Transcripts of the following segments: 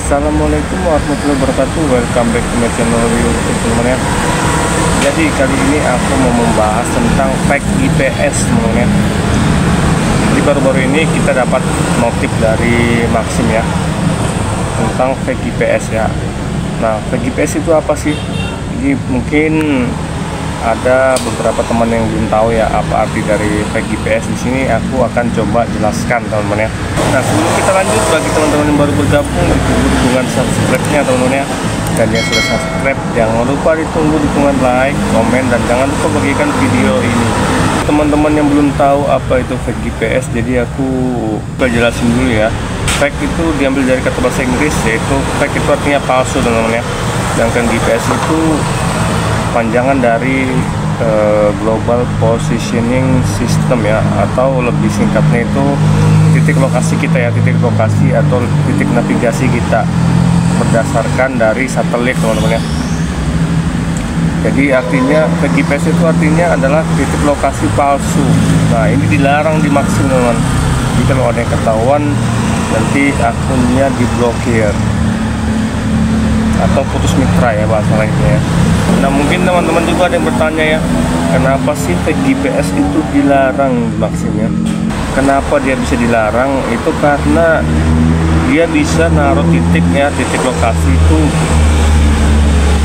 Assalamualaikum warahmatullahi wabarakatuh. Welcome back to my channel YouTube teman-teman ya. Jadi kali ini aku mau membahas tentang fake GPS teman-teman ya. Jadi baru-baru ini kita dapat notif dari Maxim ya tentang fake GPS ya. Nah, fake GPS itu apa sih? Jadi mungkin ada beberapa teman yang belum tahu ya apa arti dari fake GPS. Di sini aku akan coba jelaskan teman-teman ya. Nah, sebelum kita lanjut, bagi teman-teman yang baru bergabung, ditunggu dukungan subscribe-nya teman-teman ya. Dan yang sudah subscribe, jangan lupa ditunggu dukungan like, komen, dan jangan lupa bagikan video ini. Teman-teman yang belum tahu apa itu fake GPS, jadi aku jelasin dulu ya. Fake itu diambil dari kata bahasa Inggris, yaitu fake itu artinya palsu teman-teman ya. Sedangkan GPS itu panjangan dari Global Positioning System ya, atau lebih singkatnya itu titik lokasi kita ya, titik lokasi atau titik navigasi kita berdasarkan dari satelit teman-teman ya. Jadi artinya GPS itu artinya adalah titik lokasi palsu. Nah, ini dilarang di Maxim teman-teman. Jadi kalau ada yang ketahuan, nanti akunnya diblokir atau putus mitra ya bahasa lainnya ya. Nah, mungkin teman-teman juga ada yang bertanya ya, kenapa sih fake GPS itu dilarang di Maxim ya? Kenapa dia bisa dilarang? Itu karena dia bisa naruh titiknya, titik lokasi itu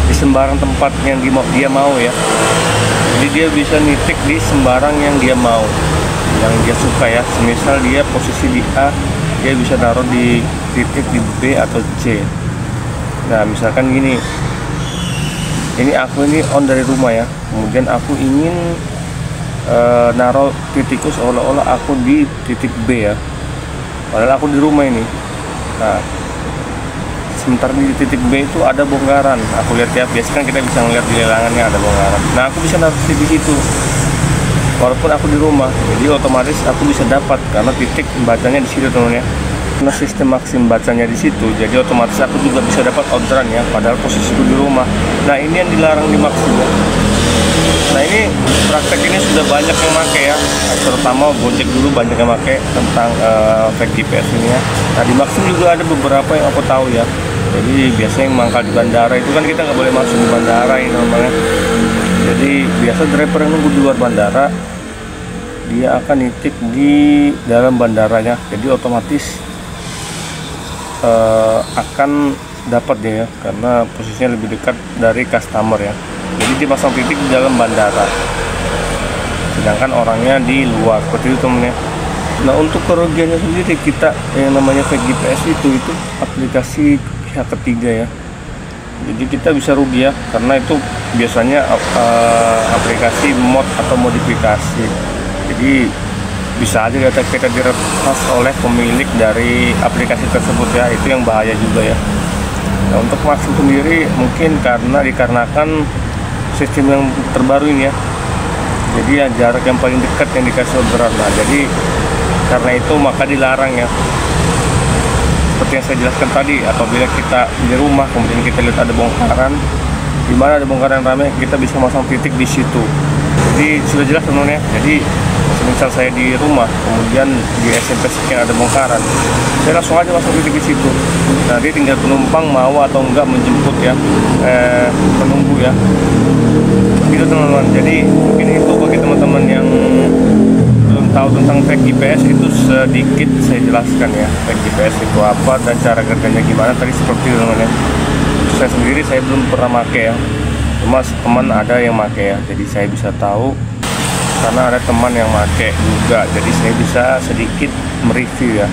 di sembarang tempat yang dia mau ya. Jadi dia bisa nitik di sembarang yang dia mau, yang dia suka ya. Semisal dia posisi di A, dia bisa naruh di titik di B atau C. Nah, misalkan gini, ini aku ini on dari rumah ya, kemudian aku ingin naruh titikku seolah-olah aku di titik B ya, padahal aku di rumah ini. Nah, sementara di titik B itu ada bongkaran, aku lihat ya, biasanya kan kita bisa ngeliat di lelangannya ada bongkaran. Nah, aku bisa naruh titik di situ walaupun aku di rumah, jadi otomatis aku bisa dapat karena titik bacanya di situ teman ya. Karena sistem Maxim bacanya di situ, jadi otomatis aku juga bisa dapat orderan ya, padahal posisiku di rumah. Nah, ini yang dilarang di Maxim ya. Nah, ini praktek ini sudah banyak yang pakai ya, terutama Gojek dulu banyak yang pakai tentang fake GPS ini ya. Nah, di Maxim juga ada beberapa yang aku tahu ya. Jadi biasanya yang mangkal di bandara itu kan kita nggak boleh masuk di bandara ini namanya. Jadi biasa driver yang nunggu di luar bandara, dia akan nitik di dalam bandaranya, jadi otomatis akan dapat dia ya, karena posisinya lebih dekat dari customer ya. Jadi dipasang titik di dalam bandara, sedangkan orangnya di luar, seperti itu temennya. Nah, untuk kerugiannya sendiri, kita yang namanya fake GPS itu aplikasi pihak ketiga ya. Jadi kita bisa rugi ya, karena itu biasanya aplikasi mod atau modifikasi. Jadi bisa aja data kita diretas oleh pemilik dari aplikasi tersebut ya, itu yang bahaya juga ya. Nah, untuk Maxim sendiri mungkin dikarenakan sistem yang terbaru ini ya, jadi ya jarak yang paling dekat yang dikasih orderan. Nah, jadi karena itu maka dilarang ya. Seperti yang saya jelaskan tadi, apabila kita di rumah kemudian kita lihat ada bongkaran, di mana ada bongkaran ramai, kita bisa masang titik di situ. Jadi sudah jelas teman-teman ya. Jadi misal saya di rumah, kemudian di SMP sekian ada bongkaran, saya langsung aja masuk titik di situ. Nanti tinggal penumpang mau atau enggak menjemput ya, menunggu ya. Gitu teman-teman. Jadi mungkin itu bagi teman-teman yang belum tahu tentang fake GPS, itu sedikit saya jelaskan ya. Fake GPS itu apa dan cara kerjanya gimana. Tadi seperti itu teman-teman ya. Saya sendiri saya belum pernah pakai ya. Cuma teman ada yang pakai ya. Jadi saya bisa tahu karena ada teman yang pakai juga, jadi saya bisa sedikit mereview ya.